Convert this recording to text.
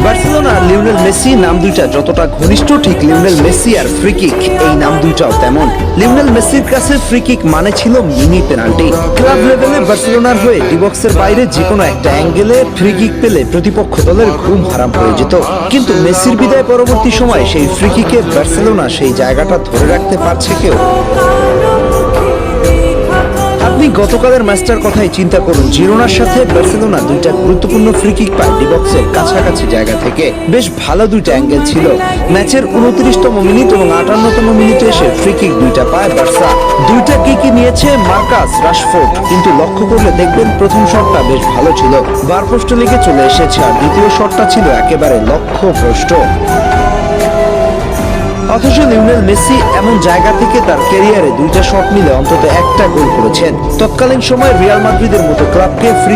Barcelona আর Lionel Messi নাম দুইটা যতটা ঘনিষ্ঠ, ঠিক লিওনেল মেসি আর ফ্রি কিক এই নাম দুইটাও তেমন। লিওনেল মেসির কাছে ফ্রি কিক মানে ছিল মিনি পেনাল্টি। ক্লাব লেভেলে বার্সেলোনার হয়ে ডিবক্সের বাইরে যে কোনো একটা অ্যাঙ্গেলে ফ্রি কিক পেলে প্রতিপক্ষ দলের ঘুম হারাম হয়ে যেত। কিন্তু মেসির বিদায় পরবর্তী সময়ে সেই ফ্রি কিকে বার্সেলোনা সেই জায়গাটা ধরে রাখতে পারছে কেউ? আপনি গতকালের ম্যাচটার কথাই চিন্তা করুন। জিরোনার সাথে বার্সেলোনা দুইটা গুরুত্বপূর্ণ ফ্রি কিক পায় ডিবক্সের কাছাকাছি জায়গা থেকে। বেশ ভালো দুইটা অ্যাঙ্গেল ছিল। ম্যাচের 29তম মিনিট এবং 58তম মিনিটে এসে ফ্রি কিক দুইটা পায় বার্সা। দুইটা কিকই নিয়েছে মার্কাস রাশফোর্ড। কিন্তু লক্ষ্য করলে দেখবেন প্রথম শটটা বেশ ভালো ছিল, বার পোস্টে লেগে চলে এসেছে, আর দ্বিতীয় শটটা ছিল একেবারে লক্ষ্যভ্রষ্ট। অথচ লিওনেল মেসি এমন জায়গা থেকে তার ক্যারিয়ারে দুইটা শট মিলে অন্তত একটা গোল করেছেন। তৎকালীন সময়ে রিয়াল মাদ্রিদের মতো ক্লাবকে ফ্রি